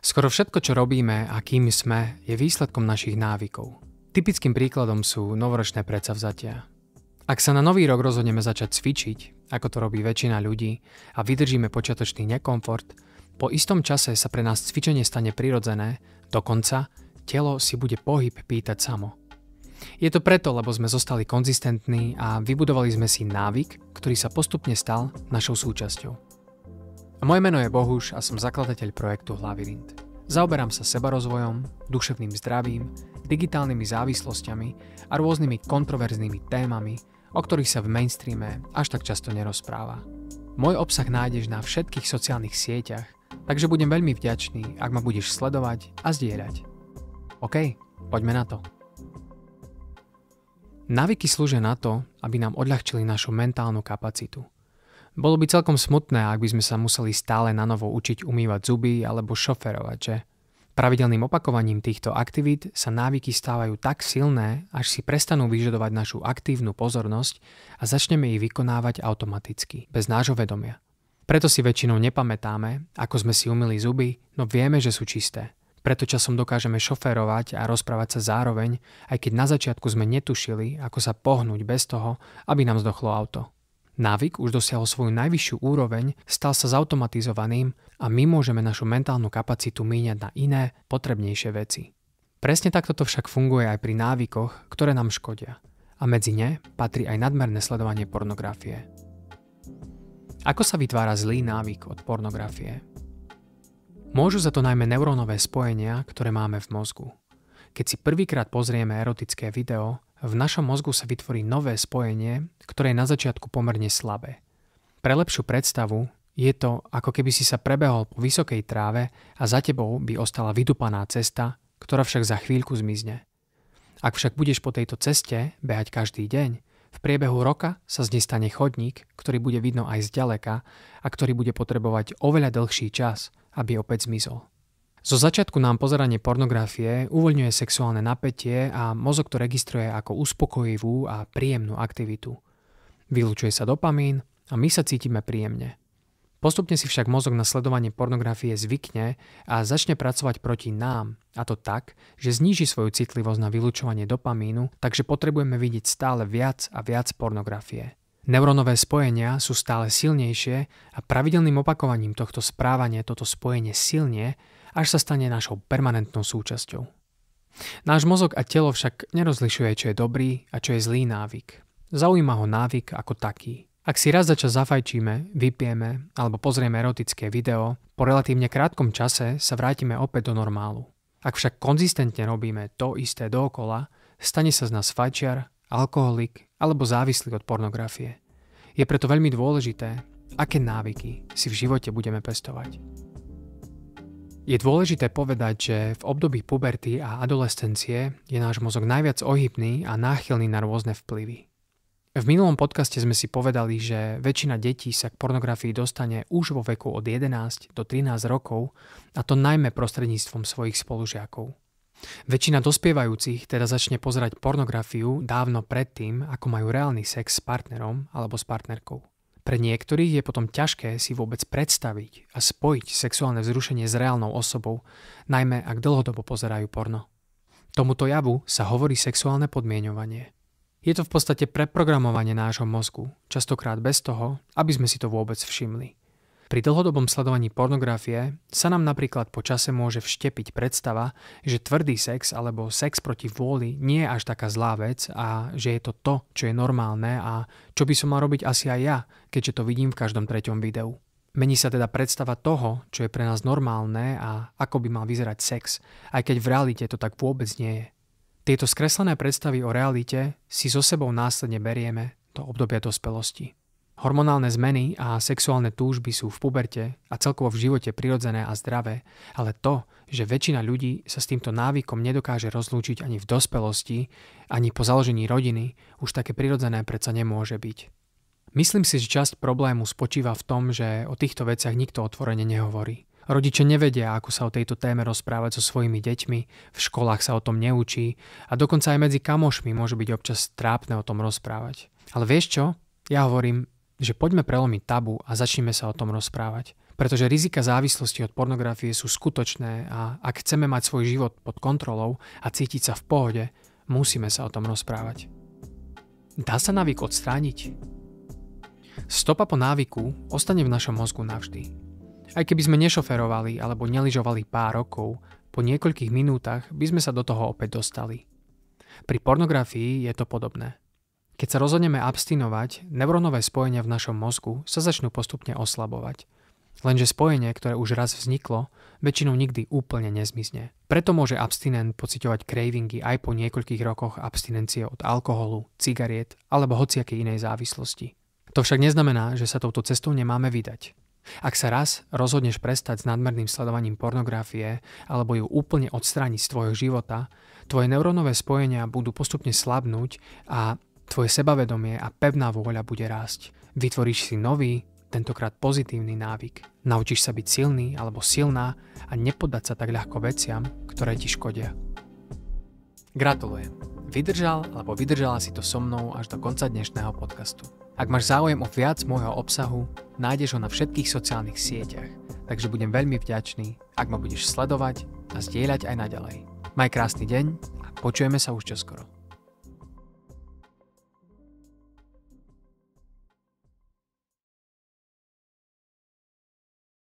Skoro všetko, čo robíme a kým sme, je výsledkom našich návykov. Typickým príkladom sú novoročné predsavzatia. Ak sa na nový rok rozhodneme začať cvičiť, ako to robí väčšina ľudí, a vydržíme počiatočný nekomfort, po istom čase sa pre nás cvičenie stane prirodzené, dokonca telo si bude pohyb pýtať samo. Je to preto, lebo sme zostali konzistentní a vybudovali sme si návyk, ktorý sa postupne stal našou súčasťou. A moje meno je Bohuš a som zakladateľ projektu Hlavyrint. Zaoberám sa sebarozvojom, duševným zdravím, digitálnymi závislosťami a rôznymi kontroverznými témami, o ktorých sa v mainstreame až tak často nerozpráva. Môj obsah nájdeš na všetkých sociálnych sieťach, takže budem veľmi vďačný, ak ma budeš sledovať a zdieľať. OK, poďme na to. Návyky slúžia na to, aby nám odľahčili našu mentálnu kapacitu. Bolo by celkom smutné, ak by sme sa museli stále na novo učiť umývať zuby alebo šoférovať, že? Pravidelným opakovaním týchto aktivít sa návyky stávajú tak silné, až si prestanú vyžadovať našu aktívnu pozornosť a začneme ich vykonávať automaticky, bez nášho vedomia. Preto si väčšinou nepamätáme, ako sme si umyli zuby, no vieme, že sú čisté. Preto časom dokážeme šoférovať a rozprávať sa zároveň, aj keď na začiatku sme netušili, ako sa pohnúť bez toho, aby nám zdochlo auto. Návyk už dosiahol svoju najvyššiu úroveň, stal sa zautomatizovaným a my môžeme našu mentálnu kapacitu míňať na iné, potrebnejšie veci. Presne takto to však funguje aj pri návykoch, ktoré nám škodia. A medzi ne patrí aj nadmerné sledovanie pornografie. Ako sa vytvára zlý návyk od pornografie? Môžu za to najmä neurónové spojenia, ktoré máme v mozgu. Keď si prvýkrát pozrieme erotické video, v našom mozgu sa vytvorí nové spojenie, ktoré je na začiatku pomerne slabé. Pre lepšiu predstavu je to, ako keby si sa prebehol po vysokej tráve a za tebou by ostala vydupaná cesta, ktorá však za chvíľku zmizne. Ak však budeš po tejto ceste behať každý deň, v priebehu roka sa z nej stane chodník, ktorý bude vidno aj zďaleka a ktorý bude potrebovať oveľa dlhší čas, aby opäť zmizol. Zo začiatku nám pozeranie pornografie uvoľňuje sexuálne napätie a mozog to registruje ako uspokojivú a príjemnú aktivitu. Vylučuje sa dopamín a my sa cítime príjemne. Postupne si však mozog na sledovanie pornografie zvykne a začne pracovať proti nám, a to tak, že zníži svoju citlivosť na vylučovanie dopamínu, takže potrebujeme vidieť stále viac a viac pornografie. Neurónové spojenia sú stále silnejšie a pravidelným opakovaním tohto správania toto spojenie silnie, až sa stane našou permanentnou súčasťou. Náš mozog a telo však nerozlišuje, čo je dobrý a čo je zlý návyk. Zaujíma ho návyk ako taký. Ak si raz za čas zafajčíme, vypijeme alebo pozrieme erotické video, po relatívne krátkom čase sa vrátime opäť do normálu. Ak však konzistentne robíme to isté dookola, stane sa z nás fajčiar, alkoholik alebo závislý od pornografie. Je preto veľmi dôležité, aké návyky si v živote budeme pestovať. Je dôležité povedať, že v období puberty a adolescencie je náš mozog najviac ohybný a náchylný na rôzne vplyvy. V minulom podcaste sme si povedali, že väčšina detí sa k pornografii dostane už vo veku od 11 do 13 rokov, a to najmä prostredníctvom svojich spolužiakov. Väčšina dospievajúcich teda začne pozerať pornografiu dávno predtým, ako majú reálny sex s partnerom alebo s partnerkou. Pre niektorých je potom ťažké si vôbec predstaviť a spojiť sexuálne vzrušenie s reálnou osobou, najmä ak dlhodobo pozerajú porno. Tomuto javu sa hovorí sexuálne podmieňovanie. Je to v podstate preprogramovanie nášho mozgu, častokrát bez toho, aby sme si to vôbec všimli. Pri dlhodobom sledovaní pornografie sa nám napríklad po čase môže vštepiť predstava, že tvrdý sex alebo sex proti vôli nie je až taká zlá vec a že je to, čo je normálne a čo by som mal robiť asi aj ja, keďže to vidím v každom treťom videu. Mení sa teda predstava toho, čo je pre nás normálne a ako by mal vyzerať sex, aj keď v realite to tak vôbec nie je. Tieto skreslené predstavy o realite si so sebou následne berieme do obdobia dospelosti. Hormonálne zmeny a sexuálne túžby sú v puberte a celkovo v živote prirodzené a zdravé, ale to, že väčšina ľudí sa s týmto návykom nedokáže rozlúčiť ani v dospelosti, ani po založení rodiny, už také prirodzené predsa nemôže byť. Myslím si, že časť problému spočíva v tom, že o týchto veciach nikto otvorene nehovorí. Rodičia nevedia, ako sa o tejto téme rozprávať so svojimi deťmi, v školách sa o tom neučí a dokonca aj medzi kamošmi môže byť občas trápne o tom rozprávať. Ale vieš čo? Ja hovorím, že poďme prelomiť tabu a začneme sa o tom rozprávať. Pretože rizika závislosti od pornografie sú skutočné a ak chceme mať svoj život pod kontrolou a cítiť sa v pohode, musíme sa o tom rozprávať. Dá sa návyk odstrániť? Stopa po návyku ostane v našom mozgu navždy. Aj keby sme nešoferovali alebo nelyžovali pár rokov, po niekoľkých minútach by sme sa do toho opäť dostali. Pri pornografii je to podobné. Keď sa rozhodneme abstinovať, neurónové spojenia v našom mozgu sa začnú postupne oslabovať. Lenže spojenie, ktoré už raz vzniklo, väčšinou nikdy úplne nezmizne. Preto môže abstinent pociťovať cravingy aj po niekoľkých rokoch abstinencie od alkoholu, cigariet alebo hociakej inej závislosti. To však neznamená, že sa touto cestou nemáme vydať. Ak sa raz rozhodneš prestať s nadmerným sledovaním pornografie alebo ju úplne odstrániť z tvojho života, tvoje neurónové spojenia budú postupne slabnúť a tvoje sebavedomie a pevná vôľa bude rásť. Vytvoríš si nový, tentokrát pozitívny návyk. Naučíš sa byť silný alebo silná a nepodať sa tak ľahko veciam, ktoré ti škodia. Gratulujem. Vydržal alebo vydržala si to so mnou až do konca dnešného podcastu. Ak máš záujem o viac môjho obsahu, nájdeš ho na všetkých sociálnych sieťach, takže budem veľmi vďačný, ak ma budeš sledovať a zdieľať aj naďalej. Maj krásny deň a počujeme sa už čoskoro.